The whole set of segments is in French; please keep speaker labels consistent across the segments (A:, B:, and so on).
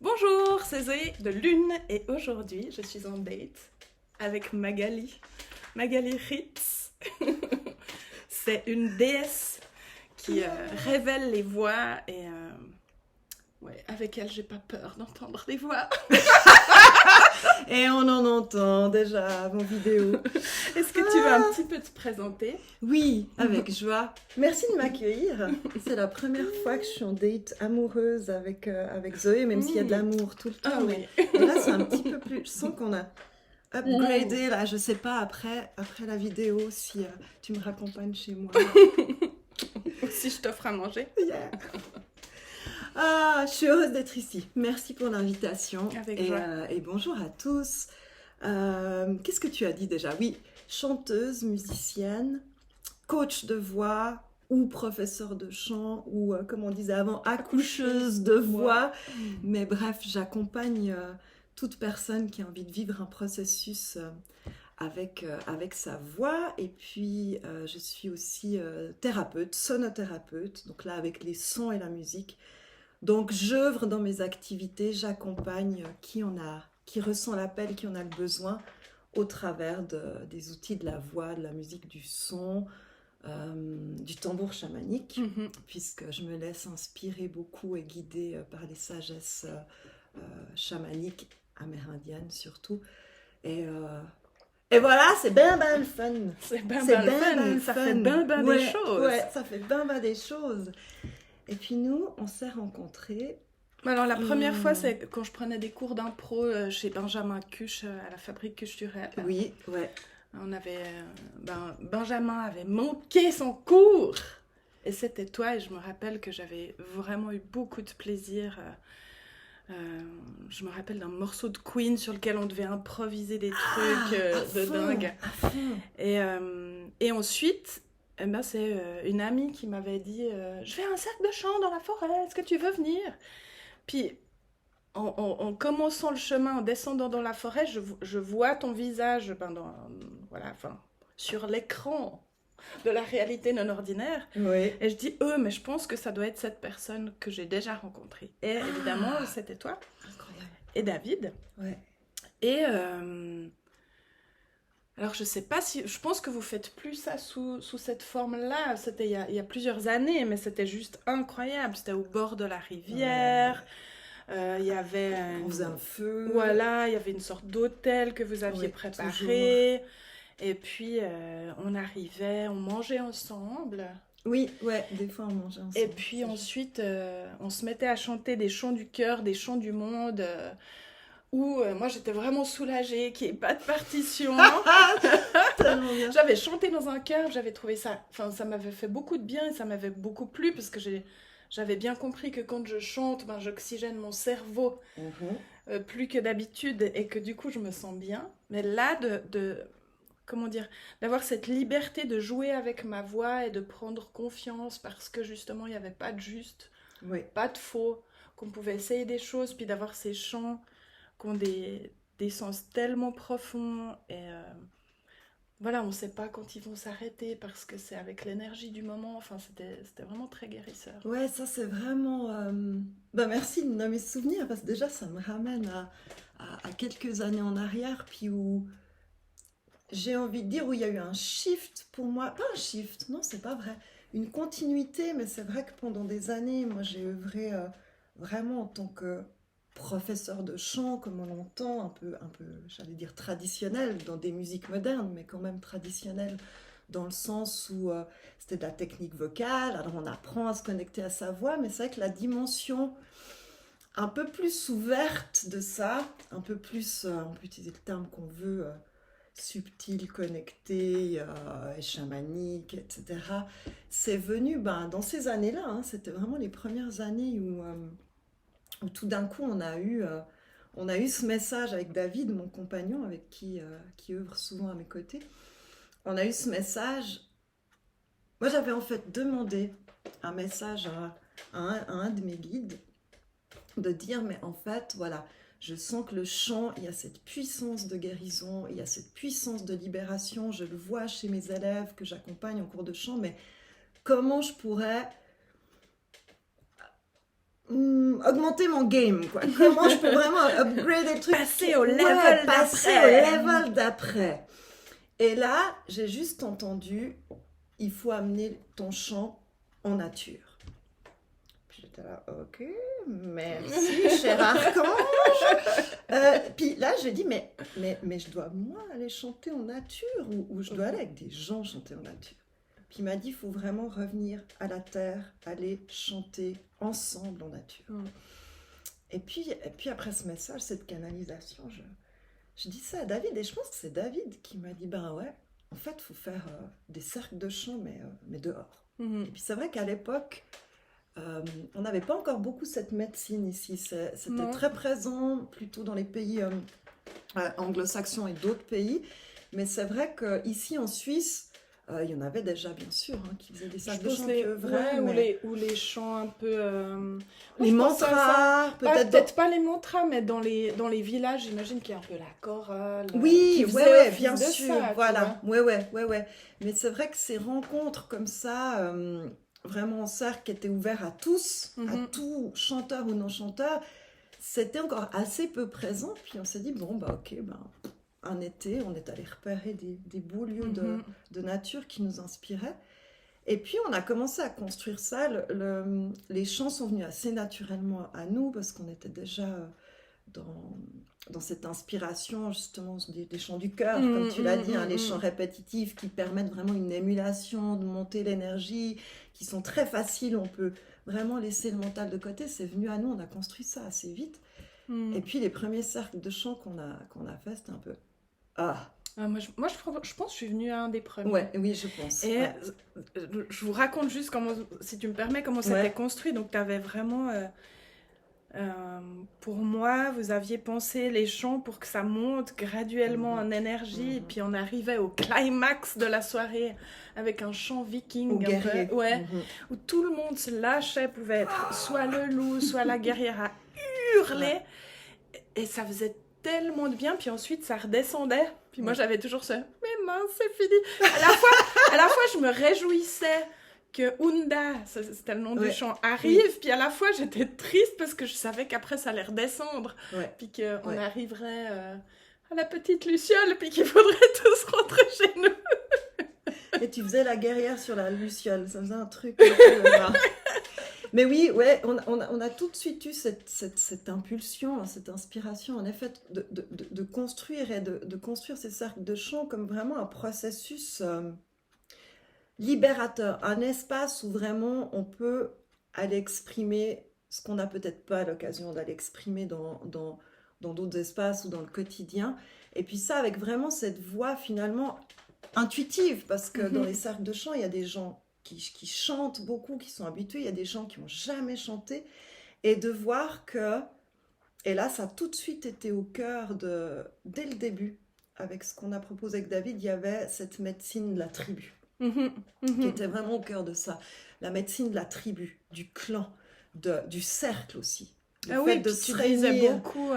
A: Bonjour, c'est Zoé de Lune et aujourd'hui je suis en date avec Magali. Magali Ritz. C'est une déesse qui révèle les voix et ouais, avec elle j'ai pas peur d'entendre des voix.
B: Et on en entend déjà vos vidéos.
A: Est-ce que tu veux un petit peu te présenter?
B: Oui, avec joie. Merci de m'accueillir. C'est la première fois que je suis en date amoureuse avec Zoé, même s'il y a de l'amour tout le temps.
A: Ah oui.
B: Mais là, c'est un petit peu plus. Je sens qu'on a upgradé là. Je sais pas après la vidéo si tu me raccompagnes chez moi.
A: Si je t'offre à manger.
B: Yeah. Ah, je suis heureuse d'être ici. Merci pour l'invitation.
A: Avec joie.
B: Et bonjour à tous. Qu'est-ce que tu as dit déjà? Oui, chanteuse, musicienne, coach de voix ou professeur de chant ou, comme on disait avant, accoucheuse de voix. Mais bref, j'accompagne toute personne qui a envie de vivre un processus avec sa voix. Et puis, je suis aussi thérapeute, sonothérapeute, donc là avec les sons et la musique. Donc, j'œuvre dans mes activités, j'accompagne qui ressent l'appel, qui en a le besoin, au travers des outils de la voix, de la musique, du son, du tambour chamanique, puisque je me laisse inspirer beaucoup et guider par les sagesses chamaniques, amérindiennes surtout. Et voilà, c'est ben le fun.
A: C'est ben le fun. Ça fait ben des choses.
B: Ouais, ça fait ben des choses. Et puis nous, on s'est rencontrés.
A: Alors la première fois, c'est quand je prenais des cours d'impro chez Benjamin Cuche à la Fabrique culturelle.
B: Oui, ouais.
A: On avait, Benjamin avait manqué son cours. Et c'était toi, et je me rappelle que j'avais vraiment eu beaucoup de plaisir. Je me rappelle d'un morceau de Queen sur lequel on devait improviser des trucs de dingue. Et ensuite, c'est une amie qui m'avait dit je fais un cercle de chant dans la forêt, est-ce que tu veux venir? Puis en commençant le chemin, en descendant dans la forêt, je vois ton visage sur l'écran de la réalité non ordinaire.
B: Oui.
A: Et je dis mais je pense que ça doit être cette personne que j'ai déjà rencontrée. Et évidemment, c'était toi.
B: Incroyable.
A: Et David.
B: Ouais.
A: Et alors je sais pas si... Je pense que vous faites plus ça sous cette forme-là. C'était il y a plusieurs années, mais c'était juste incroyable. C'était au bord de la rivière. Il y avait...
B: On faisait un feu.
A: Voilà, il y avait une sorte d'hôtel que vous aviez préparé. Toujours. Et puis, on arrivait, on mangeait ensemble.
B: Oui, ouais, des fois on mangeait ensemble.
A: Et puis ensuite, on se mettait à chanter des chants du cœur, des chants du monde... où moi j'étais vraiment soulagée qu'il n'y ait pas de partition. J'avais chanté dans un chœur, j'avais trouvé ça, enfin ça m'avait fait beaucoup de bien et ça m'avait beaucoup plu parce que j'avais bien compris que quand je chante, j'oxygène mon cerveau plus que d'habitude et que du coup je me sens bien. Mais là, comment dire, d'avoir cette liberté de jouer avec ma voix et de prendre confiance parce que justement il n'y avait pas de juste, pas de faux, qu'on pouvait essayer des choses, puis d'avoir ces chants qui ont des sens tellement profonds et voilà, on ne sait pas quand ils vont s'arrêter parce que c'est avec l'énergie du moment. Enfin, c'était vraiment très guérisseur.
B: Ouais, ça c'est vraiment... merci de me nommer ce souvenir parce que déjà ça me ramène à quelques années en arrière, puis où j'ai envie de dire où il y a eu un shift pour moi. Pas un shift, non, c'est pas vrai. Une continuité, mais c'est vrai que pendant des années, moi j'ai œuvré vraiment en tant que professeur de chant, comme on l'entend, un peu, j'allais dire traditionnel, dans des musiques modernes, mais quand même traditionnel, dans le sens où c'était de la technique vocale, alors on apprend à se connecter à sa voix, mais c'est vrai que la dimension un peu plus ouverte de ça, un peu plus, on peut utiliser le terme qu'on veut, subtil, connecté, et chamanique, etc., c'est venu dans ces années-là, hein, c'était vraiment les premières années où tout d'un coup on a eu ce message avec David, mon compagnon, avec qui œuvre souvent à mes côtés. On a eu ce message. Moi j'avais en fait demandé un message à un de mes guides, de dire mais en fait voilà, je sens que le chant, il y a cette puissance de guérison, il y a cette puissance de libération, je le vois chez mes élèves que j'accompagne en cours de chant, mais comment je pourrais augmenter mon game, quoi. Comment je peux vraiment upgrader le truc.
A: Passer au level
B: d'après. Et là, j'ai juste entendu, il faut amener ton chant en nature. Puis j'étais là, ok, merci, cher archange. Puis là, j'ai dit, mais je dois, moi, aller chanter en nature ou je dois aller avec des gens chanter en nature. Puis il m'a dit, il faut vraiment revenir à la terre, aller chanter ensemble en nature. Et puis après ce message, cette canalisation, je dis ça à David, et je pense que c'est David qui m'a dit, ben ouais, en fait, il faut faire des cercles de chant, mais dehors. Et puis c'est vrai qu'à l'époque, on n'avait pas encore beaucoup cette médecine ici. C'était très présent plutôt dans les pays anglo-saxons et d'autres pays. Mais c'est vrai qu'ici en Suisse, il y en avait déjà, bien sûr, qui faisaient des cercles de chant vrais.
A: Ou les chants un peu...
B: les mantras,
A: peut-être pas les mantras, mais dans les villages, j'imagine qu'il y a un peu la chorale.
B: Oui, bien sûr. Voilà, ouais. Mais c'est vrai que ces rencontres comme ça... vraiment en cercle qui était ouvert à tous, à tout chanteur ou non-chanteur, c'était encore assez peu présent. Puis on s'est dit, bon, un été, on est allé repérer des beaux lieux de nature qui nous inspiraient. Et puis on a commencé à construire ça. Les chants sont venus assez naturellement à nous parce qu'on était déjà dans cette inspiration justement des chants du cœur, comme tu l'as dit, les chants répétitifs qui permettent vraiment une émulation, de monter l'énergie, qui sont très faciles, on peut vraiment laisser le mental de côté. C'est venu à nous, on a construit ça assez vite. Et puis les premiers cercles de chants qu'on a fait, c'était un peu...
A: Moi, je pense que je suis venue à un des premiers.
B: Oui, je pense.
A: Et je vous raconte juste, si tu me permets, comment c'était construit. Donc, tu avais vraiment... pour moi, vous aviez pensé les chants pour que ça monte graduellement en énergie, et puis on arrivait au climax de la soirée avec un chant viking, où tout le monde se lâchait, pouvait être soit le loup, soit la guerrière à hurler, et ça faisait tellement de bien. Puis ensuite ça redescendait, puis moi j'avais toujours ce « mais mince, c'est fini ». À la fois je me réjouissais que Unda, c'était le nom du chant, arrive, puis à la fois j'étais triste parce que je savais qu'après ça allait redescendre, puis qu'on arriverait à la petite Luciole, puis qu'il faudrait tous rentrer chez nous.
B: Et tu faisais la guerrière sur la Luciole, ça faisait un truc. Mais oui, on a tout de suite eu cette impulsion, cette inspiration, en effet, de construire et de construire ces cercles de chant comme vraiment un processus... libérateur, un espace où vraiment on peut aller exprimer ce qu'on n'a peut-être pas l'occasion d'aller exprimer dans d'autres espaces ou dans le quotidien. Et puis ça, avec vraiment cette voix finalement intuitive, parce que dans les cercles de chant, il y a des gens qui chantent beaucoup, qui sont habitués, il y a des gens qui n'ont jamais chanté, et de voir que, et là ça a tout de suite été au cœur dès le début, avec ce qu'on a proposé avec David, il y avait cette médecine de la tribu. Qui était vraiment au cœur de ça. La médecine de la tribu, du clan, du cercle aussi.
A: Tu disais beaucoup.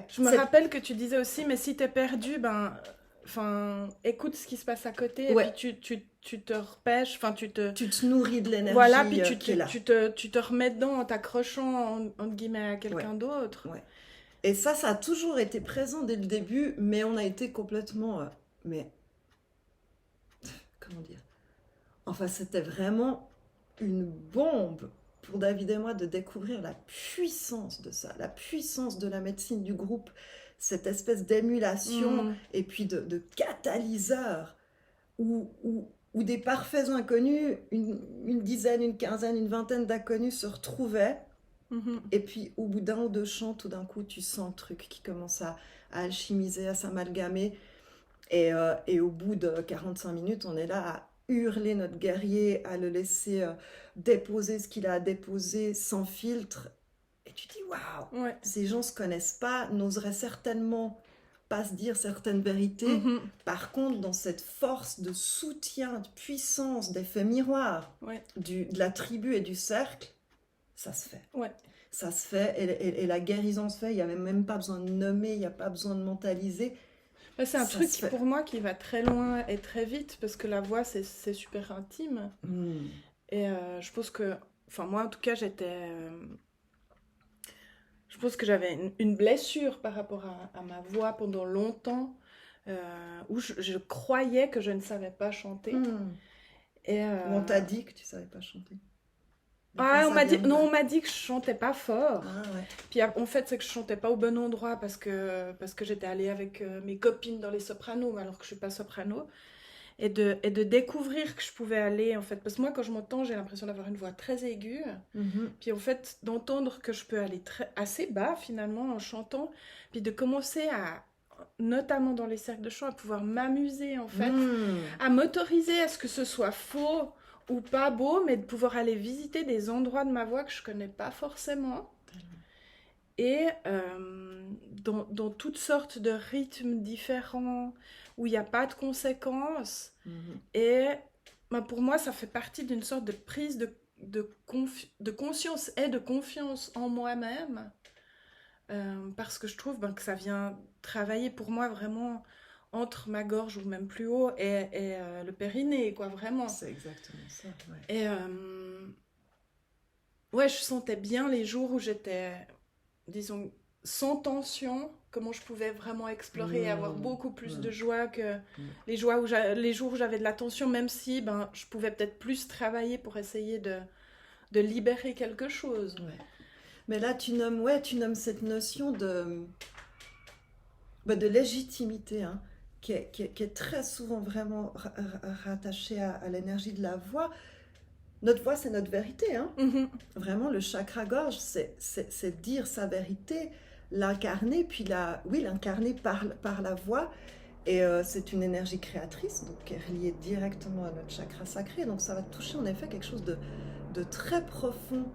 A: Je me rappelle que tu disais aussi, mais si t'es perdu, écoute ce qui se passe à côté, et puis tu te repêches, tu te
B: nourris de l'énergie.
A: Voilà, puis tu te remets dedans en t'accrochant, entre guillemets, à quelqu'un d'autre.
B: Ouais. Et ça a toujours été présent dès le début, mais on a été complètement... comment dire ? Enfin, c'était vraiment une bombe pour David et moi de découvrir la puissance de ça, la puissance de la médecine du groupe, cette espèce d'émulation et puis de catalyseur où des parfaits inconnus, une dizaine, une quinzaine, une vingtaine d'inconnus se retrouvaient. Et puis au bout d'un ou deux chants, tout d'un coup, tu sens le truc qui commence à alchimiser, à s'amalgamer. Et au bout de 45 minutes, on est là à hurler notre guerrier, à le laisser déposer ce qu'il a à déposer sans filtre. Et tu dis, waouh, ces gens ne se connaissent pas, n'oseraient certainement pas se dire certaines vérités. Par contre, dans cette force de soutien, de puissance, d'effet miroir de la tribu et du cercle, ça se fait. Ça se fait et la guérison se fait. Il n'y a même pas besoin de nommer, il n'y a pas besoin de mentaliser.
A: C'est un truc pour moi qui va très loin et très vite, parce que la voix, c'est super intime. Et je pense que Enfin, moi, en tout cas, je pense que j'avais une blessure par rapport à ma voix pendant longtemps, où je croyais que je ne savais pas chanter. Et,
B: Ou on t'a dit que tu savais pas chanter.
A: on m'a dit, non, on m'a dit que je chantais pas fort.
B: Ah, ouais.
A: Puis en fait, c'est que je chantais pas au bon endroit parce que j'étais allée avec mes copines dans les sopranos, alors que je suis pas soprano. Et de découvrir que je pouvais aller, en fait. Parce que moi, quand je m'entends, j'ai l'impression d'avoir une voix très aiguë. Puis en fait, d'entendre que je peux aller assez bas, finalement, en chantant. Puis de commencer notamment dans les cercles de chant, à pouvoir m'amuser, en fait. À m'autoriser à ce que ce soit faux ou pas beau, mais de pouvoir aller visiter des endroits de ma voix que je connais pas forcément. Et dans toutes sortes de rythmes différents, où il n'y a pas de conséquences. Et pour moi, ça fait partie d'une sorte de prise de conscience et de confiance en moi-même. Parce que je trouve que ça vient travailler pour moi vraiment entre ma gorge, ou même plus haut, et le périnée, quoi, vraiment.
B: C'est exactement ça, ouais.
A: Et ouais, je sentais bien les jours où j'étais, disons, sans tension, comment je pouvais vraiment explorer et avoir beaucoup plus de joie que les jours où j'avais de la tension, même si je pouvais peut-être plus travailler pour essayer de libérer quelque chose.
B: Ouais. Mais là, tu nommes cette notion de légitimité, hein, qui est très souvent vraiment rattachée à l'énergie de la voix. Notre voix, c'est notre vérité. Hein. Vraiment, le chakra-gorge, c'est dire sa vérité, l'incarner, puis l'incarner par la voix. Et c'est une énergie créatrice, donc qui est reliée directement à notre chakra sacré. Donc ça va toucher en effet quelque chose de très profond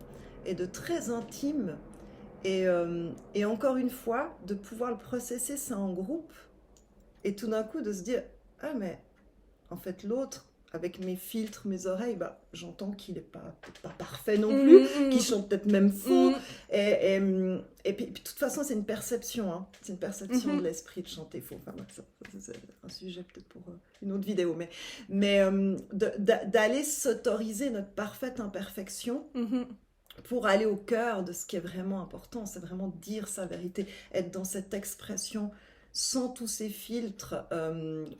B: et de très intime. Et encore une fois, de pouvoir le processer ça en groupe. Et tout d'un coup, de se dire, ah mais en fait l'autre, avec mes filtres, mes oreilles, j'entends qu'il n'est pas parfait non plus, qu'il chante peut-être même faux. Et puis, de toute façon, c'est une perception. Hein. C'est une perception de l'esprit de chanter faux. Enfin, c'est un sujet peut-être pour une autre vidéo. Mais d'aller s'autoriser notre parfaite imperfection pour aller au cœur de ce qui est vraiment important. C'est vraiment dire sa vérité, être dans cette expression sans tous ces filtres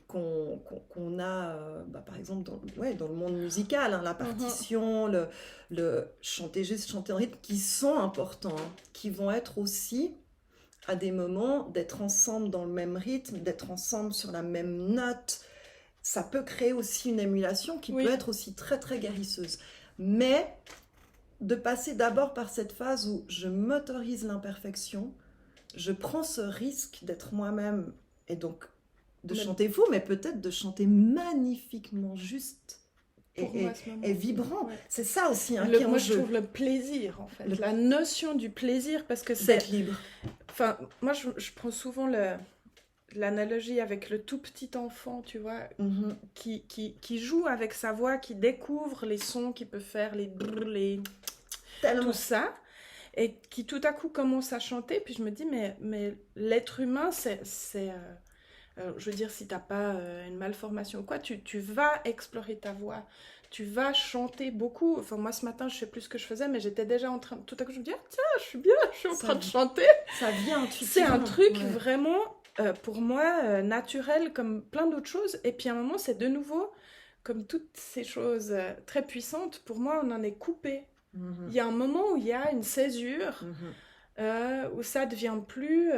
B: qu'on a, par exemple, dans le monde musical, hein, la partition, le chanter juste, chanter en rythme, qui sont importants, hein, qui vont être aussi, à des moments, d'être ensemble dans le même rythme, d'être ensemble sur la même note. Ça peut créer aussi une émulation qui peut être aussi très, très guérisseuse. Mais de passer d'abord par cette phase où je m'autorise l'imperfection, je prends ce risque d'être moi-même et donc de chanter faux, mais peut-être de chanter magnifiquement juste et vibrant. Ouais. C'est ça aussi qui est en
A: moi,
B: jeu.
A: Je trouve le plaisir, en fait. La notion du plaisir, parce que c'est...
B: D'être libre.
A: Enfin, moi, je prends souvent l'analogie avec le tout petit enfant, tu vois, qui joue avec sa voix, qui découvre les sons qu'il peut faire, les tout ça. Et qui tout à coup commence à chanter, puis je me dis, mais l'être humain, je veux dire, si t'as pas une malformation ou quoi, tu vas explorer ta voix, tu vas chanter beaucoup. Enfin, moi, ce matin, je sais plus ce que je faisais, mais j'étais déjà en train... Tout à coup, je me dis, tiens, je suis bien, je suis en train de chanter.
B: Ça vient,
A: c'est un truc vraiment, pour moi, naturel, comme plein d'autres choses. Et puis, à un moment, c'est de nouveau, comme toutes ces choses très puissantes, pour moi, on en est coupé. Il y a un moment où il y a une césure, où ça devient plus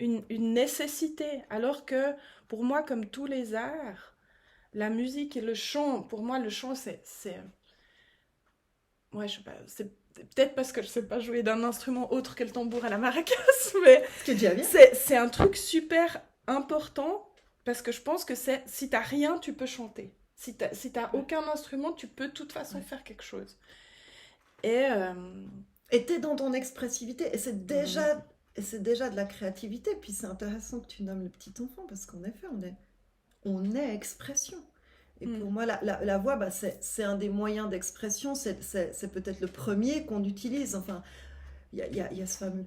A: une nécessité, alors que pour moi, comme tous les arts, la musique et le chant, pour moi le chant c'est ouais, je sais pas, c'est peut-être parce que je sais pas jouer d'un instrument autre que le tambour à la maracas, mais c'est un truc super important, parce que je pense que si t'as rien, tu peux chanter. Si t'as aucun instrument, tu peux de toute façon faire quelque chose. Et
B: t'es dans ton expressivité, et c'est déjà de la créativité. Puis c'est intéressant que tu nommes le petit enfant, parce qu'en effet, on est expression. Et pour moi, la voix, c'est un des moyens d'expression, c'est peut-être le premier qu'on utilise. Enfin, il y a ce fameux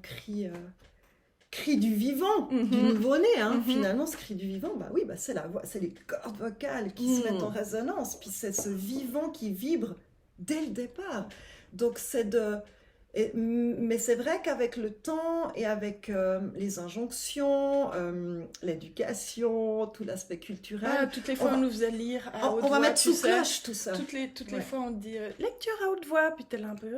B: cri du vivant, du nouveau-né, hein. Finalement, ce cri du vivant, c'est la voix, c'est les cordes vocales qui se mettent en résonance, puis c'est ce vivant qui vibre dès le départ. Donc mais c'est vrai qu'avec le temps et avec les injonctions, l'éducation, tout l'aspect culturel,
A: toutes les
B: on
A: fois on
B: va,
A: nous faisait lire à haute
B: on va
A: voix,
B: mettre
A: tu
B: sous
A: sais.
B: cloche tout ça.
A: Toutes les
B: Ouais.
A: fois on te dit lecture à haute voix, puis t'es là un peu...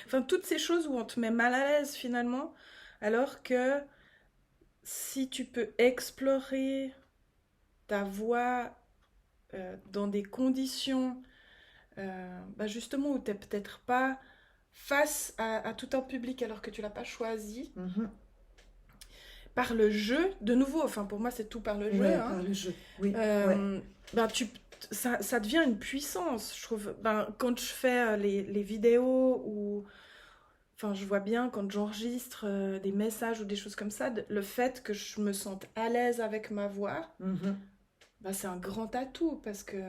A: Enfin, toutes ces choses où on te met mal à l'aise finalement, alors que si tu peux explorer ta voix dans des conditions justement où t'es peut-être pas face à tout un public alors que tu l'as pas choisi,
B: Mhm.
A: par le jeu, de nouveau, enfin pour moi c'est tout par le jeu,
B: Ouais,
A: hein,
B: par le jeu. Oui. Ouais.
A: euh, ça devient une puissance, je trouve. Quand je fais les vidéos ou... Enfin, je vois bien quand j'enregistre des messages ou des choses comme ça, le fait que je me sente à l'aise avec ma voix,
B: Mhm.
A: c'est un grand atout parce que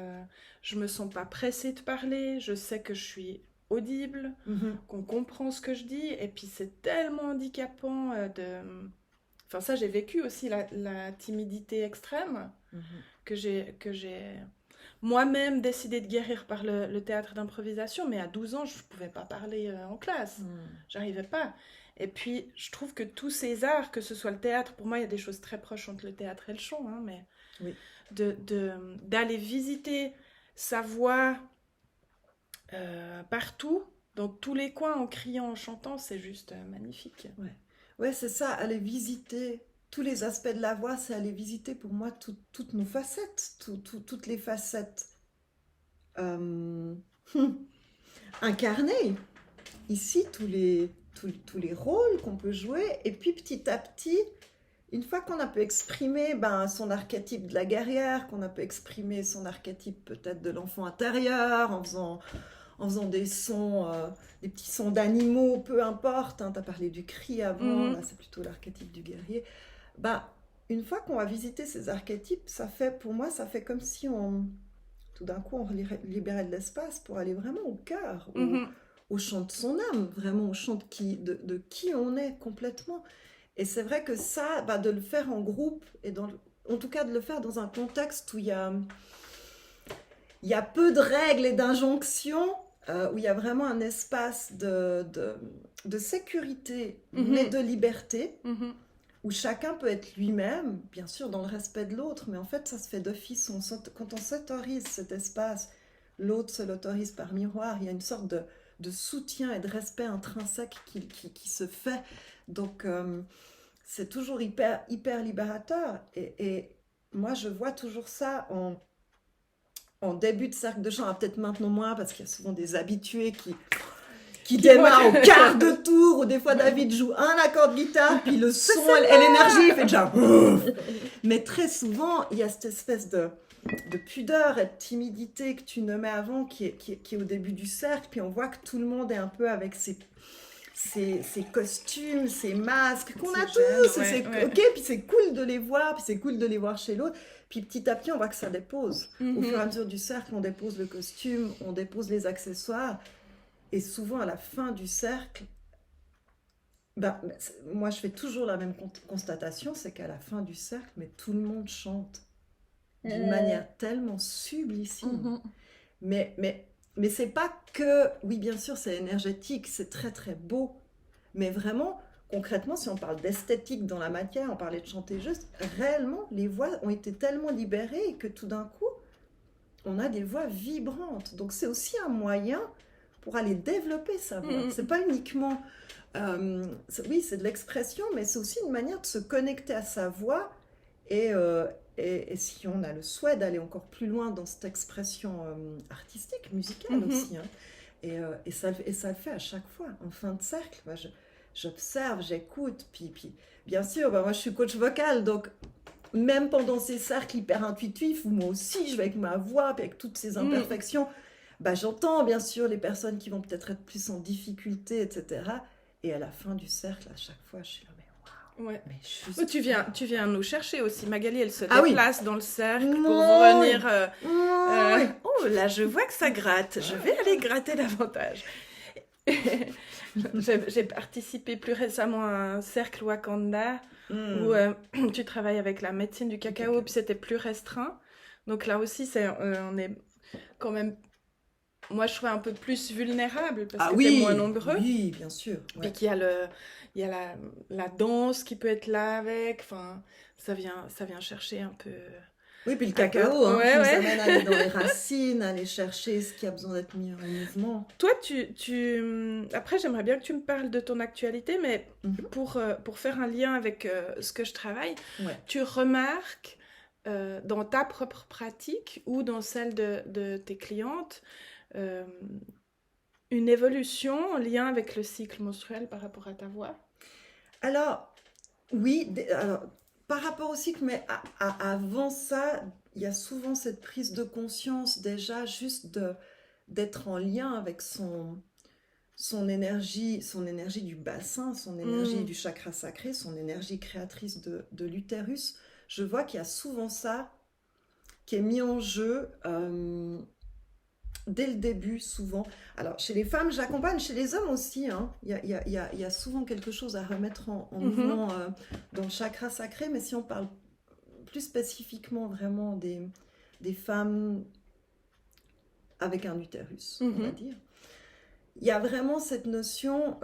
A: je me sens pas pressée de parler, je sais que je suis audible,
B: Mhm.
A: qu'on comprend ce que je dis, et puis c'est tellement handicapant de... Enfin, ça, j'ai vécu aussi la timidité extrême
B: Mhm.
A: que j'ai moi-même décidé de guérir par le théâtre d'improvisation, mais à 12 ans, je ne pouvais pas parler en classe.
B: Mhm.
A: J'arrivais pas. Et puis, je trouve que tous ces arts, que ce soit le théâtre, pour moi, il y a des choses très proches entre le théâtre et le chant, hein, mais
B: Oui.
A: d'aller visiter sa voix partout, dans tous les coins, en criant, en chantant, c'est juste magnifique.
B: Ouais. Ouais, c'est ça, aller visiter tous les aspects de la voix, c'est aller visiter pour moi toutes nos facettes, toutes les facettes euh, incarnées. Ici, tous les rôles qu'on peut jouer, et puis petit à petit, une fois qu'on a pu exprimer son archétype de la guerrière, qu'on a pu exprimer son archétype peut-être de l'enfant intérieur, en faisant des sons, des petits sons d'animaux, peu importe, hein, tu as parlé du cri avant, là c'est plutôt l'archétype du guerrier. Une fois qu'on va visiter ces archétypes, pour moi, ça fait comme si tout d'un coup, on libérait de l'espace pour aller vraiment au cœur, au chant de son âme, vraiment au chant de qui on est complètement. Et c'est vrai que ça, de le faire en groupe, en tout cas de le faire dans un contexte où il y a peu de règles et d'injonctions, où il y a vraiment un espace de sécurité, mais de liberté, où chacun peut être lui-même, bien sûr dans le respect de l'autre, mais en fait ça se fait d'office. Quand on s'autorise cet espace, l'autre se l'autorise par miroir, il y a une sorte de soutien et de respect intrinsèque qui se fait. Donc c'est toujours hyper, hyper libérateur. Et moi je vois toujours ça en début de cercle de chant, peut-être maintenant moins, parce qu'il y a souvent des habitués qui démarrent au quart de tour, ou des fois David joue un accord de guitare, puis le son et l'énergie fait déjà... Mais très souvent, il y a cette espèce de pudeur et de timidité que tu nommais avant, qui est au début du cercle, puis on voit que tout le monde est un peu avec ses costumes, ses masques qu'on a tous, ouais. Ok, puis c'est cool de les voir, puis c'est cool de les voir chez l'autre, puis petit à petit on voit que ça dépose. Au fur et à mesure du cercle, on dépose le costume, on dépose les accessoires, et souvent à la fin du cercle, moi je fais toujours la même constatation, c'est qu'à la fin du cercle, mais tout le monde chante d'une manière tellement sublissime. Mais c'est pas que, oui bien sûr c'est énergétique, c'est très très beau, mais vraiment concrètement si on parle d'esthétique dans la matière, on parlait de chanter juste, réellement les voix ont été tellement libérées que tout d'un coup on a des voix vibrantes. Donc c'est aussi un moyen pour aller développer sa voix. C'est pas uniquement, oui c'est de l'expression, mais c'est aussi une manière de se connecter à sa voix et si on a le souhait d'aller encore plus loin dans cette expression artistique, musicale aussi, hein, et ça le fait à chaque fois. En fin de cercle, j'observe, j'écoute, puis bien sûr, moi je suis coach vocal, donc même pendant ces cercles hyper intuitifs, où moi aussi je vais avec ma voix, puis avec toutes ces imperfections, j'entends bien sûr les personnes qui vont peut-être être plus en difficulté, etc. Et à la fin du cercle, à chaque fois, je suis là,
A: ouais.
B: Mais juste...
A: tu viens nous chercher aussi. Magali, elle se déplace dans le cercle pour venir... Oh, là, je vois que ça gratte. Je vais aller gratter davantage. J'ai participé plus récemment à un cercle Wakanda où tu travailles avec la médecine du cacao, puis c'était plus restreint. Donc là aussi, on est quand même moi, je serais un peu plus vulnérable parce
B: Ah
A: que t'es
B: oui,
A: moins nombreux.
B: oui, bien sûr.
A: Et
B: Ouais.
A: qu'il y a il y a la danse qui peut être là avec. Enfin, ça vient chercher un peu
B: Oui, puis le
A: à cœur.
B: cacao, hein, qui
A: Ouais,
B: nous
A: ouais.
B: amène à aller dans les racines, à aller chercher ce qui a besoin d'être mis en mouvement.
A: Toi, après, j'aimerais bien que tu me parles de ton actualité, mais
B: Mhm.
A: pour faire un lien avec ce que je travaille,
B: Ouais.
A: tu remarques dans ta propre pratique ou dans celle de tes clientes euh, une évolution en lien avec le cycle menstruel par rapport à ta voix?
B: Alors, oui, alors, par rapport au cycle, mais avant ça, il y a souvent cette prise de conscience déjà juste d'être en lien avec son énergie du bassin, son énergie du chakra sacré, son énergie créatrice de l'utérus. Je vois qu'il y a souvent ça qui est mis en jeu dès le début, souvent. Alors, chez les femmes, j'accompagne, chez les hommes aussi, hein. Il y a souvent quelque chose à remettre en mouvement dans le chakra sacré, mais si on parle plus spécifiquement vraiment des femmes avec un utérus, on va dire, il y a vraiment cette notion...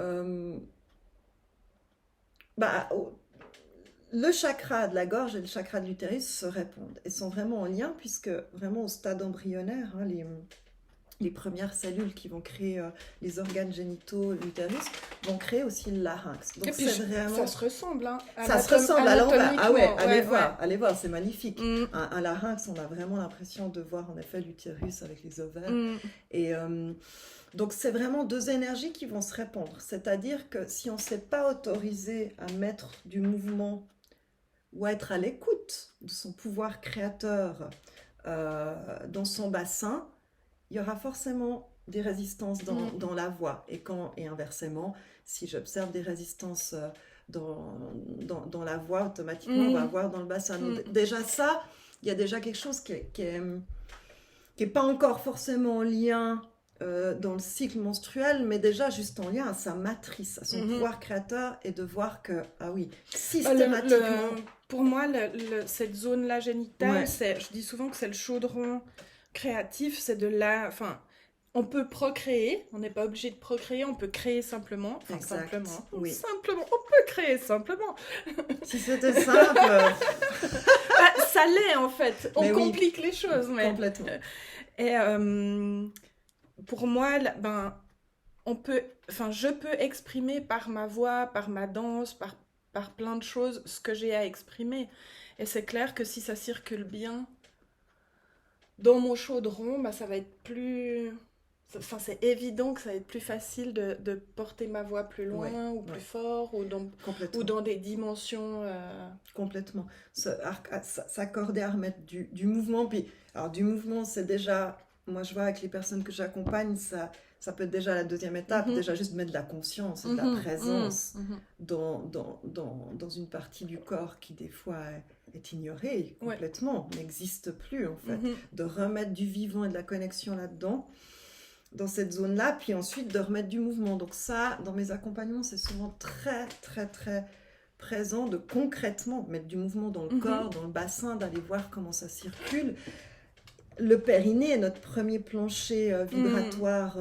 B: le chakra de la gorge et le chakra de l'utérus se répondent et sont vraiment en lien, puisque vraiment au stade embryonnaire, hein, les premières cellules qui vont créer les organes génitaux, l'utérus, vont créer aussi le larynx.
A: Donc c'est vraiment... Ça se ressemble, hein,
B: ça se ressemble à l'envers. Ah ouais, allez voir, c'est magnifique. Un larynx, on a vraiment l'impression de voir en effet l'utérus avec les ovaires. Et donc c'est vraiment deux énergies qui vont se répondre. C'est-à-dire que si on ne s'est pas autorisé à mettre du mouvement ou à être à l'écoute de son pouvoir créateur dans son bassin, il y aura forcément des résistances dans la voix. Et inversement, si j'observe des résistances dans la voix, automatiquement, on va avoir dans le bassin. Donc, déjà ça, il y a déjà quelque chose qui est pas encore forcément en lien dans le cycle menstruel, mais déjà juste en lien à sa matrice, à son pouvoir créateur, et de voir que, ah oui, systématiquement...
A: Pour moi, cette zone-là génitale, je dis souvent que c'est le chaudron créatif, c'est de là... Enfin, on peut procréer, on n'est pas obligé de procréer, on peut créer simplement. Enfin, simplement. Oui. Simplement, on peut créer simplement.
B: Si c'était simple...
A: ça l'est, en fait. On complique les choses. Mais...
B: Complètement.
A: Et pour moi, je peux exprimer par ma voix, par ma danse, par plein de choses, ce que j'ai à exprimer. Et c'est clair que si ça circule bien dans mon chaudron, ça va être plus... Enfin, c'est évident que ça va être plus facile de porter ma voix plus loin ou plus fort ou dans des dimensions...
B: Complètement. S'accorder à remettre du mouvement. Puis, alors, du mouvement, c'est déjà... Moi, je vois avec les personnes que j'accompagne, ça peut être déjà la deuxième étape, déjà juste mettre de la conscience et de la présence dans une partie du corps qui, des fois, est ignorée complètement, n'existe plus, en fait. De remettre du vivant et de la connexion là-dedans, dans cette zone-là, puis ensuite de remettre du mouvement. Donc ça, dans mes accompagnements, c'est souvent très, très, très présent de concrètement mettre du mouvement dans le corps, dans le bassin, d'aller voir comment ça circule. Le périnée est notre premier plancher vibratoire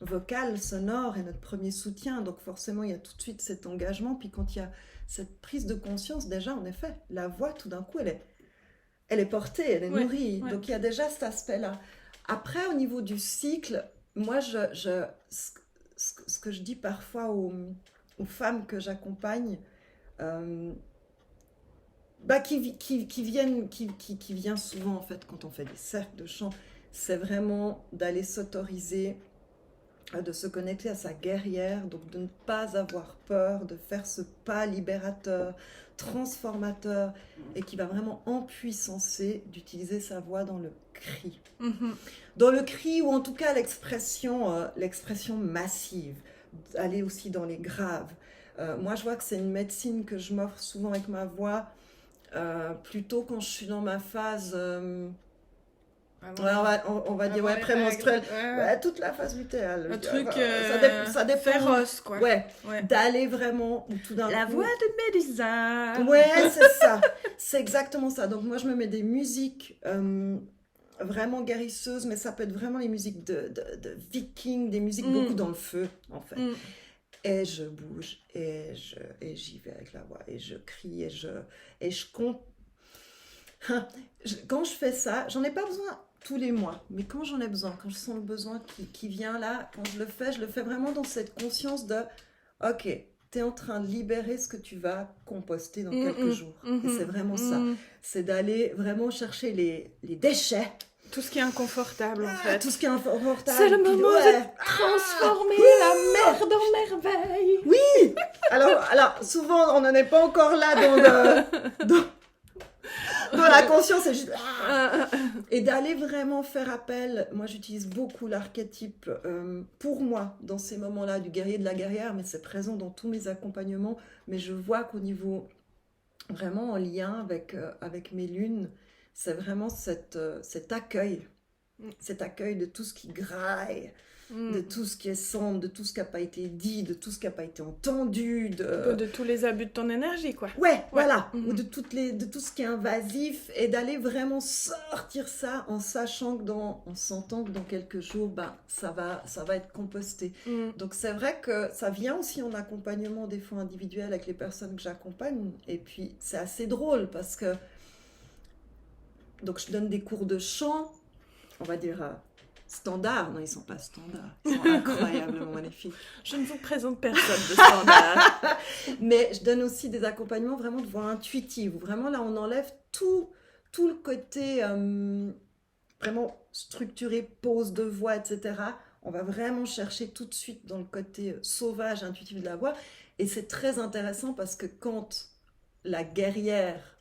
B: vocal, sonore, et notre premier soutien. Donc forcément, il y a tout de suite cet engagement. Puis quand il y a cette prise de conscience, déjà, en effet, la voix, tout d'un coup, elle est portée, elle est nourrie. Donc il y a déjà cet aspect-là. Après, au niveau du cycle, moi, ce que je dis parfois aux femmes que j'accompagne, qui vient souvent en fait quand on fait des cercles de chant, c'est vraiment d'aller s'autoriser, de se connecter à sa guerrière, donc de ne pas avoir peur, de faire ce pas libérateur, transformateur, et qui va vraiment empuissancer d'utiliser sa voix dans le cri. Dans le cri, ou en tout cas l'expression massive, aller aussi dans les graves. Moi, je vois que c'est une médecine que je m'offre souvent avec ma voix, plutôt quand je suis dans ma phase on va dire prémenstruelle, toute la phase lutéale,
A: un truc
B: ça dépend,
A: féroce quoi,
B: d'aller vraiment tout d'un
A: la
B: coup,
A: voix de Médusa,
B: c'est ça, c'est exactement ça. Donc moi je me mets des musiques vraiment guérisseuses, mais ça peut être vraiment les musiques de vikings, des musiques beaucoup dans le feu, en fait. Et je bouge, et j'y vais avec la voix, et je crie, et je compte. Quand je fais ça, j'en ai pas besoin tous les mois, mais quand j'en ai besoin, quand je sens le besoin qui vient là, quand je le fais vraiment dans cette conscience de ok, tu es en train de libérer ce que tu vas composter dans quelques jours. Et c'est vraiment ça. C'est d'aller vraiment chercher les déchets.
A: Tout ce qui est inconfortable, en fait.
B: Tout ce qui est inconfortable.
A: C'est le moment de transformer la merde en merveille.
B: Oui. Alors, souvent, on n'en est pas encore là dans la conscience, c'est juste... Et d'aller vraiment faire appel, moi j'utilise beaucoup l'archétype pour moi, dans ces moments-là, du guerrier, de la guerrière, mais c'est présent dans tous mes accompagnements, mais je vois qu'au niveau, vraiment en lien avec mes lunes, c'est vraiment cet accueil de tout ce qui graille, de tout ce qui est sombre, de tout ce qui n'a pas été dit, de tout ce qui n'a pas été entendu.
A: De tous les abus de ton énergie, quoi.
B: Ouais. Voilà. Ou de tout ce qui est invasif, et d'aller vraiment sortir ça en sachant en sentant que dans quelques jours, ça va être composté. Donc c'est vrai que ça vient aussi en accompagnement des fois individuel avec les personnes que j'accompagne. Et puis c'est assez drôle parce que donc je donne des cours de chant, on va dire standard. Non, ils sont pas standards, ils sont incroyablement magnifiques.
A: Je ne vous présente personne de standard.
B: Mais je donne aussi des accompagnements vraiment de voix intuitive, où vraiment là on enlève tout le côté vraiment structuré, pose de voix, etc. On va vraiment chercher tout de suite dans le côté sauvage, intuitif de la voix. Et c'est très intéressant parce que quand la guerrière,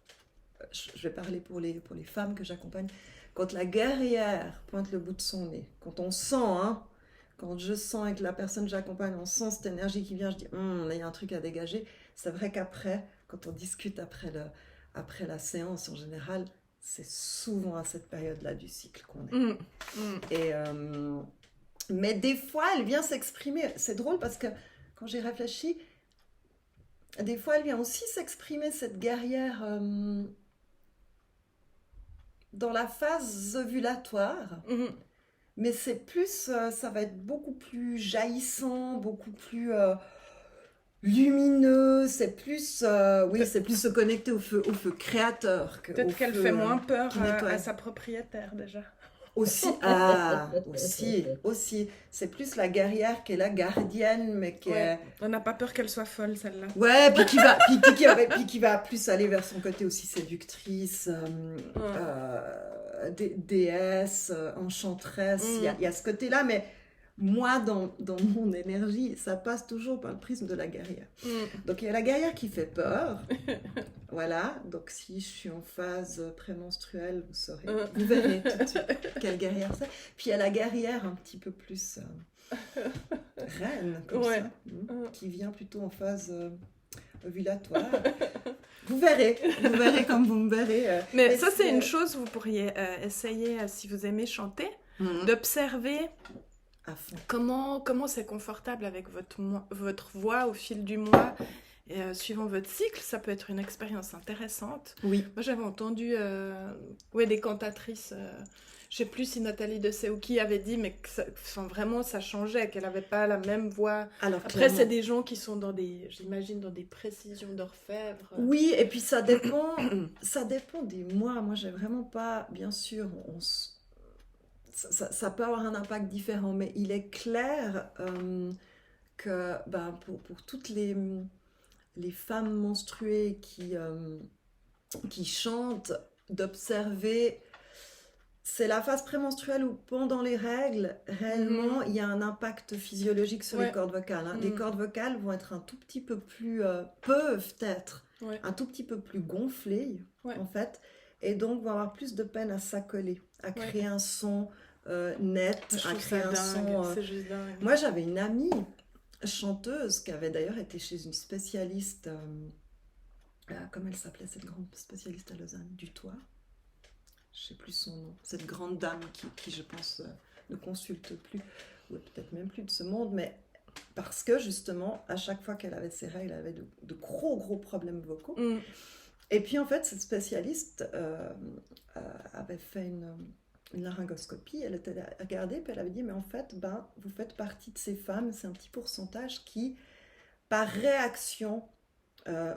B: je vais parler pour les femmes que j'accompagne, quand la guerrière pointe le bout de son nez, quand on sent, quand je sens avec la personne que j'accompagne, on sent cette énergie qui vient, je dis, là il y a un truc à dégager. C'est vrai qu'après, quand on discute après la séance en général, c'est souvent à cette période-là du cycle qu'on est. Mais des fois, elle vient s'exprimer. C'est drôle parce que quand j'ai réfléchi, des fois, elle vient aussi s'exprimer, cette guerrière, dans la phase ovulatoire. Mais c'est plus, ça va être beaucoup plus jaillissant, beaucoup plus lumineux. C'est plus, c'est plus se connecter au feu créateur.
A: Peut-être qu'elle fait moins peur à sa propriétaire déjà.
B: Aussi, aussi. C'est plus la guerrière qui est la gardienne, mais qui est...
A: On n'a pas peur qu'elle soit folle, celle-là.
B: Ouais, puis qui va plus aller vers son côté aussi séductrice, déesse, enchanteresse. Il y a ce côté-là, mais moi, dans mon énergie, ça passe toujours par le prisme de la guerrière. Donc, il y a la guerrière qui fait peur. Voilà. Donc, si je suis en phase prémenstruelle, vous verrez tout de suite quelle guerrière c'est. Puis, il y a la guerrière un petit peu plus reine, comme ça, qui vient plutôt en phase ovulatoire. Vous verrez comme vous me verrez.
A: Mais ça, c'est une chose, vous pourriez essayer, si vous aimez chanter, d'observer comment c'est confortable avec votre voix au fil du mois. Et, suivant votre cycle, ça peut être une expérience intéressante.
B: Oui.
A: Moi, j'avais entendu des cantatrices, je sais plus si Nathalie de Seouki avait dit, mais que vraiment ça changeait, qu'elle n'avait pas la même voix.
B: Alors,
A: après,
B: clairement,
A: c'est des gens qui sont j'imagine, dans des précisions d'orfèvre.
B: Oui, et puis ça dépend des mois. Moi, j'ai vraiment pas, bien sûr, ça peut avoir un impact différent, mais il est clair que pour toutes les femmes menstruées qui chantent, d'observer, c'est la phase prémenstruelle où pendant les règles, réellement, il y a un impact physiologique sur les cordes vocales. Les cordes vocales vont être un tout petit peu plus, peuvent être un tout petit peu plus gonflées, en fait, et donc vont avoir plus de peine à s'accoler, à créer un son net, à créer un son...
A: C'est juste dingue.
B: Moi, j'avais une amie chanteuse qui avait d'ailleurs été chez une spécialiste, comment elle s'appelait, cette grande spécialiste à Lausanne, Dutoit. Je ne sais plus son nom. Cette grande dame qui je pense, ne consulte plus, ou peut-être même plus de ce monde, mais parce que justement, à chaque fois qu'elle avait ses règles, elle avait de gros problèmes vocaux. Et puis en fait, cette spécialiste avait fait une laryngoscopie, elle était regardée, puis elle avait dit, mais en fait, ben, vous faites partie de ces femmes, c'est un petit pourcentage qui, par réaction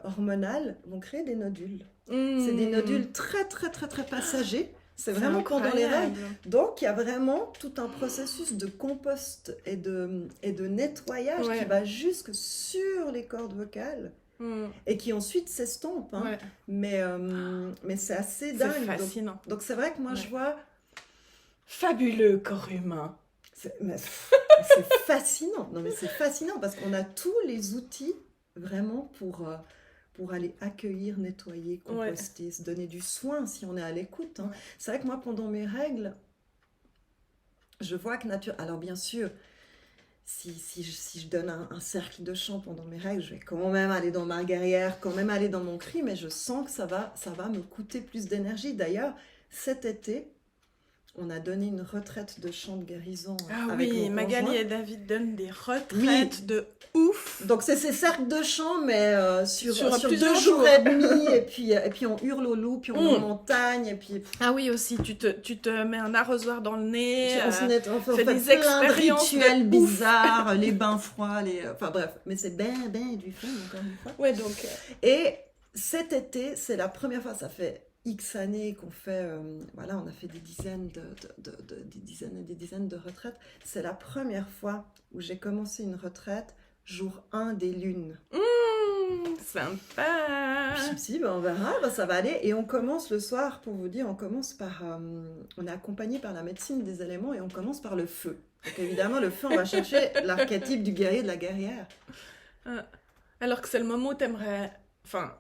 B: hormonale, vont créer des nodules. C'est des nodules très, très, très, très passagers. C'est vraiment pendant les règles. Donc, il y a vraiment tout un processus de compost et de nettoyage qui va jusque sur les cordes vocales et qui ensuite s'estompe. Hein.
A: Ouais.
B: Mais c'est assez dingue.
A: C'est fascinant.
B: Donc, c'est vrai que moi, je vois...
A: Fabuleux corps humain.
B: C'est fascinant. Non, mais c'est fascinant parce qu'on a tous les outils vraiment pour aller accueillir, nettoyer, composter, se donner du soin si on est à l'écoute. Hein. C'est vrai que moi, pendant mes règles, je vois que alors bien sûr, si je donne un cercle de chant pendant mes règles, je vais quand même aller dans ma guerrière, quand même aller dans mon cri, mais je sens que ça va me coûter plus d'énergie. D'ailleurs, cet été, on a donné une retraite de chant de guérison avec mon
A: Magali
B: conjoint.
A: et David donnent des retraites de ouf.
B: Donc c'est ces cercles de chant, mais sur 2
A: plusieurs
B: jours et demi, et puis on hurle au loup, puis on va en montagne, et puis...
A: Ah oui, aussi, tu te mets un arrosoir dans le nez,
B: on fait
A: des
B: plein
A: expériences
B: de rituels bizarres, les bains froids, enfin bref, mais c'est ben du fun, encore une fois.
A: Ouais, donc...
B: Et cet été, c'est la première fois, ça fait X années qu'on fait, on a fait des dizaines des dizaines de retraites. C'est la première fois où j'ai commencé une retraite jour 1 des lunes.
A: Sympa.
B: Je me suis dit, on verra, ça va aller. Et on commence le soir, pour vous dire, on commence par... on est accompagné par la médecine des éléments et on commence par le feu. Donc évidemment, le feu, on va chercher l'archétype du guerrier et de la guerrière.
A: Alors que c'est le moment où t'aimerais... Enfin...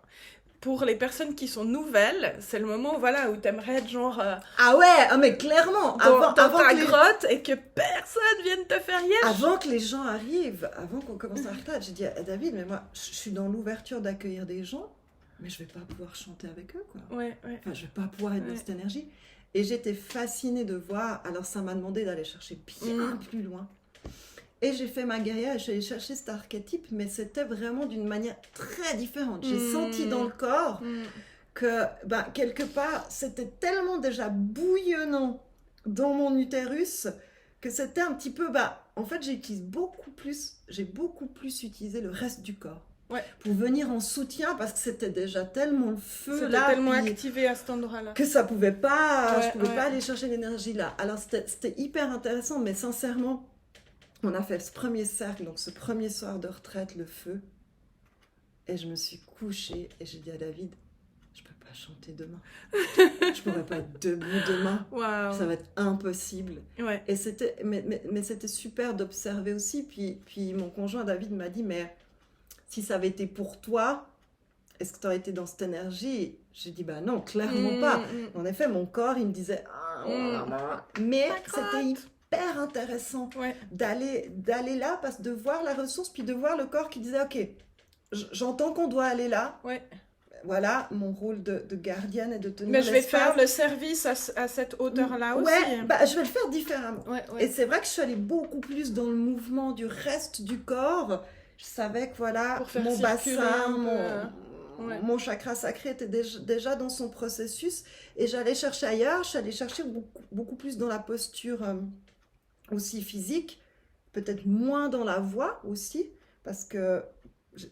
A: Pour les personnes qui sont nouvelles, c'est le moment où t'aimerais être genre...
B: Ah ouais, mais clairement
A: dans ta grotte et que personne vienne te faire yesh.
B: Avant que les gens arrivent, avant qu'on commence la retraite, j'ai dit à David, mais moi, je suis dans l'ouverture d'accueillir des gens, mais je vais pas pouvoir chanter avec eux, quoi.
A: Ouais.
B: Enfin, je vais pas pouvoir être dans cette énergie. Et j'étais fascinée de voir, alors ça m'a demandé d'aller chercher bien plus loin. Et j'ai fait ma guerrière et je suis allée chercher cet archétype, mais c'était vraiment d'une manière très différente. J'ai senti dans le corps que, quelque part, c'était tellement déjà bouillonnant dans mon utérus que c'était un petit peu... en fait, j'ai beaucoup plus utilisé le reste du corps.
A: Ouais.
B: Pour venir en soutien, parce que c'était déjà tellement le feu
A: c'était
B: là.
A: C'était tellement activé à cet endroit-là.
B: Que ça pouvait pas... je pouvais pas aller chercher l'énergie là. Alors, c'était hyper intéressant, mais sincèrement... On a fait ce premier cercle, donc ce premier soir de retraite, le feu. Et je me suis couchée et j'ai dit à David, je peux pas chanter demain. Je pourrais pas être debout demain.
A: Wow.
B: Ça va être impossible.
A: Ouais.
B: Et mais c'était super d'observer aussi. Puis mon conjoint David m'a dit, mais si ça avait été pour toi, est-ce que tu aurais été dans cette énergie? J'ai dit, non, clairement pas. En effet, mon corps, il me disait, mais c'était hyper intéressant d'aller là, parce que de voir la ressource, puis de voir le corps qui disait, ok, j'entends qu'on doit aller là.
A: Ouais.
B: Voilà, mon rôle de gardienne et de tenir
A: l'espace. Mais je vais faire le service à cette hauteur-là aussi.
B: Je vais le faire différemment.
A: Ouais.
B: Et c'est vrai que je suis allée beaucoup plus dans le mouvement du reste du corps. Je savais que mon bassin, mon chakra sacré était déjà dans son processus. Et j'allais chercher ailleurs, je suis allée chercher beaucoup plus dans la posture aussi physique, peut-être moins dans la voix aussi, parce que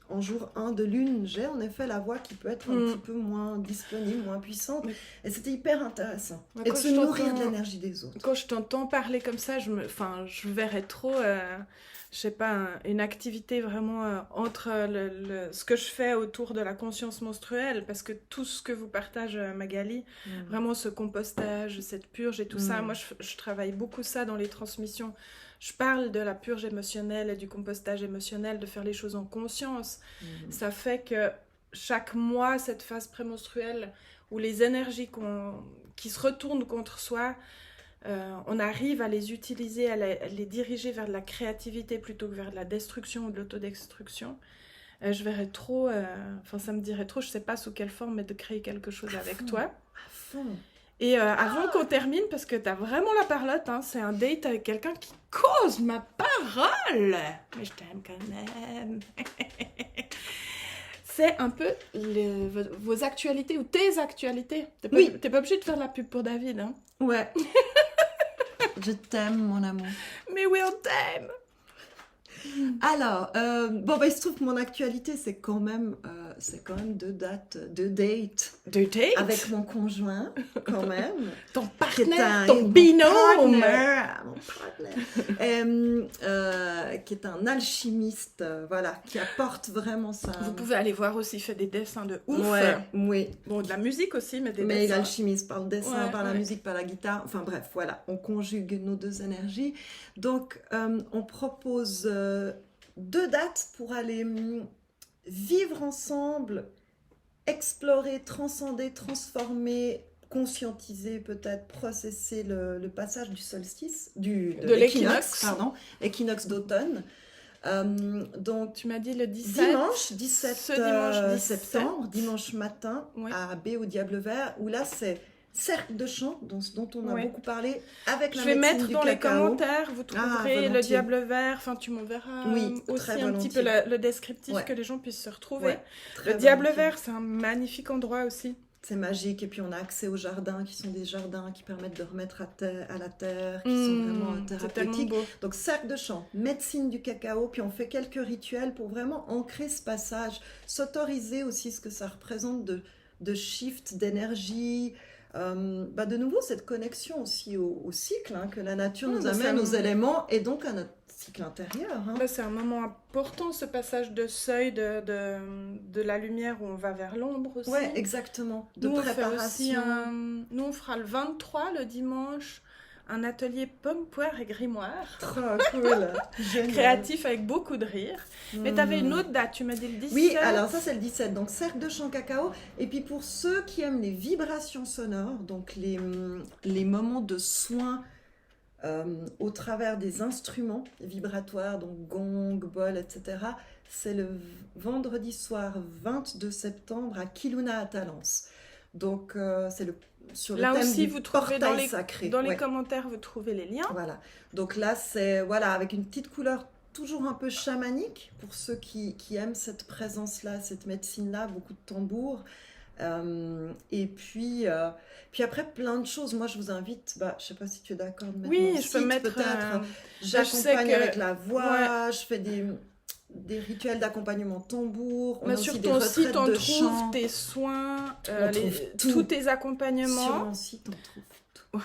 B: en jour 1 de lune, j'ai en effet la voix qui peut être un petit peu moins disponible, moins puissante. Et c'était hyper intéressant. Et de se nourrir de l'énergie des autres.
A: Quand je t'entends parler comme ça, je verrais trop, je sais pas, une activité vraiment entre ce que je fais autour de la conscience menstruelle, parce que tout ce que vous partage Magali, vraiment ce compostage, cette purge et tout ça, moi je travaille beaucoup ça dans les transmissions. Je parle de la purge émotionnelle et du compostage émotionnel, de faire les choses en conscience. Ça fait que chaque mois, cette phase prémenstruelle où les énergies qui se retournent contre soi, on arrive à les utiliser, à les diriger vers de la créativité plutôt que vers de la destruction ou de l'autodestruction. Je verrais trop, ça me dirait trop, je sais pas sous quelle forme, mais de créer quelque chose avec toi.
B: À fond.
A: Et avant qu'on termine, parce que t'as vraiment la parlotte, hein, c'est un date avec quelqu'un qui cause ma parole. Mais je t'aime quand même. C'est un peu vos actualités ou tes actualités. T'es pas obligé de faire la pub pour David, hein.
B: Ouais. Je t'aime, mon amour.
A: Mais oui, on t'aime.
B: Alors, il se trouve que mon actualité, c'est quand même 2 dates, 2 dates.
A: 2 dates?
B: Avec mon conjoint, quand même.
A: Ton partenaire, ton binôme.
B: Mon partner, qui est un alchimiste, qui apporte vraiment ça.
A: Vous pouvez aller voir aussi, il fait des dessins de ouf.
B: Ouais, oui.
A: Bon, de la musique aussi, mais des dessins.
B: Mais l'alchimiste par le dessin,
A: Ouais,
B: par la musique, par la guitare. Enfin bref, voilà, on conjugue nos 2 énergies. Donc, on propose 2 dates pour aller vivre ensemble, explorer, transcender, transformer, conscientiser, peut-être processer le passage du solstice, de l'équinoxe, équinoxe d'automne. Donc,
A: tu m'as dit le 17,
B: dimanche 17 septembre, dimanche matin, à Baie au Diable Vert, où là c'est cercle de chant dont on a beaucoup parlé avec la médecine du cacao.
A: Je vais mettre dans les commentaires, vous trouverez le Diable Vert, enfin tu m'enverras aussi un petit peu le descriptif que les gens puissent se retrouver. Le Diable Vert, c'est un magnifique endroit aussi.
B: C'est magique, et puis on a accès aux jardins qui sont des jardins qui permettent de remettre à la terre, qui sont vraiment thérapeutiques. Donc cercle de chant, médecine du cacao, puis on fait quelques rituels pour vraiment ancrer ce passage, s'autoriser aussi ce que ça représente de shift, d'énergie, de nouveau cette connexion aussi au cycle, que la nature nous amène aux éléments et donc à notre cycle intérieur.
A: C'est un moment important, ce passage de seuil de la lumière où on va vers l'ombre aussi.
B: Oui, exactement. De préparation.
A: Nous, on fera le 23, le dimanche, un atelier pomme, poire et grimoire.
B: Trop cool.
A: Créatif avec beaucoup de rire. Mais tu avais une autre date, tu m'as dit le 17.
B: Oui, alors ça c'est le 17, donc cercle de chant cacao. Et puis pour ceux qui aiment les vibrations sonores, donc les moments de soins au travers des instruments vibratoires, donc gong, bol, etc. C'est le vendredi soir 22 septembre à Kiluna à Talence. Donc c'est sur le
A: là
B: thème
A: aussi,
B: du
A: vous trouvez
B: portail sacré.
A: Dans les commentaires, vous trouvez les liens.
B: Voilà. Donc là, c'est avec une petite couleur toujours un peu chamanique pour ceux qui aiment cette présence-là, cette médecine-là, beaucoup de tambours. Et puis après, plein de choses. Moi, je vous invite, je ne sais pas si tu es d'accord de mettre mon site,
A: peux mettre
B: peut-être. J'accompagne avec la voix, je fais des rituels d'accompagnement tambour.
A: Mais sur ton site, on trouve tes soins, tous tes accompagnements.
B: Sur mon site, on trouve tout.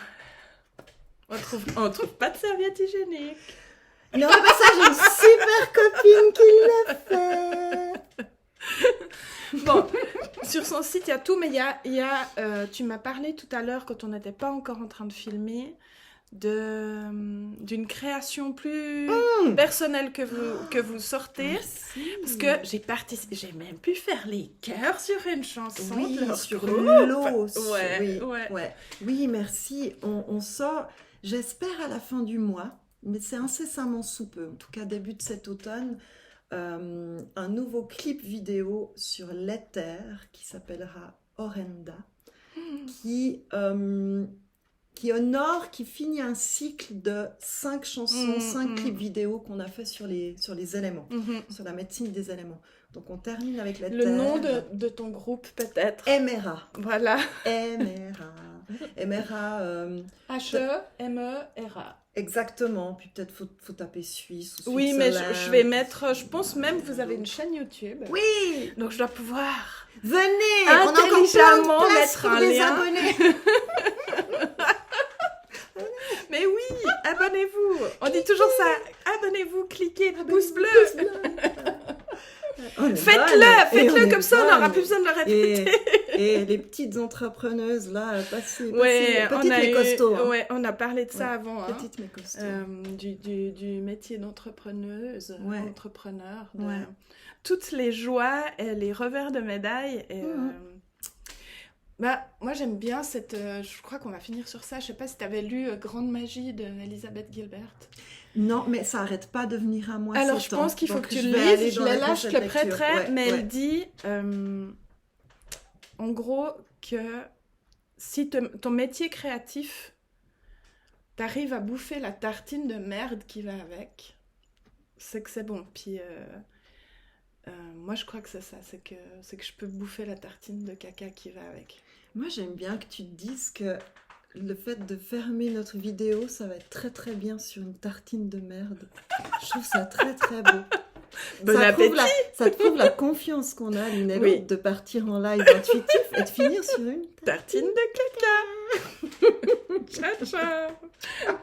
A: On trouve pas de serviette hygiénique.
B: Non, mais ça, j'ai une super copine qui l'a fait.
A: Bon, sur son site, il y a tout, mais il y a tu m'as parlé tout à l'heure, quand on n'était pas encore en train de filmer, d'une création plus personnelle que vous sortez.
B: Merci.
A: Parce que j'ai même pu faire les chœurs sur une chanson.
B: Oui,
A: de leur
B: sur
A: groupe.
B: l'eau.
A: Ouais.
B: Oui, merci. On sort, j'espère, à la fin du mois, mais c'est incessamment sous peu, en tout cas début de cet automne, un nouveau clip vidéo sur l'éther qui s'appellera Orenda, qui honore, qui finit un cycle de 5 chansons, 5 clips vidéo qu'on a fait sur les éléments, sur la médecine des éléments. Donc on termine avec l'éther.
A: Le nom de ton groupe peut-être.
B: Emera.
A: Voilà.
B: Emera.
A: H-E-M-E-R-A.
B: Exactement, puis peut-être faut taper Suisse ou
A: oui, mais je vais mettre, je pense même que vous avez une chaîne YouTube.
B: Oui.
A: Donc je dois pouvoir
B: venez, on a encore plein de place pour des abonnés.
A: Mais oui, abonnez-vous. On dit toujours ça, abonnez-vous, cliquez, pouce bleu. Faites-le comme ça, on n'aura plus besoin de le répéter.
B: Et les petites entrepreneuses, là, petites
A: mais
B: costauds.
A: On a parlé de ça avant.
B: Petites mais costauds.
A: Du métier d'entrepreneuse, entrepreneur,
B: de
A: toutes les joies et les revers de médaille. Et, moi, j'aime bien je crois qu'on va finir sur ça. Je sais pas si tu avais lu Grande Magie de Elizabeth Gilbert.
B: Non, mais ça n'arrête pas de venir à moi.
A: Alors, je pense qu'il faut que tu le lises. Je te le prêterai. Mais elle dit, en gros, que si ton métier créatif, t'arrives à bouffer la tartine de merde qui va avec, c'est que c'est bon. Puis, moi, je crois que c'est ça. C'est que je peux bouffer la tartine de caca qui va avec.
B: Moi, j'aime bien que tu te dises que le fait de fermer notre vidéo, ça va être très très bien sur une tartine de merde. Je trouve ça très très beau.
A: Bon appétit.
B: Ça prouve la confiance qu'on a l'une et
A: Oui.
B: l'autre de partir en live intuitif et de finir sur une
A: Tartine de caca. Ciao, ciao.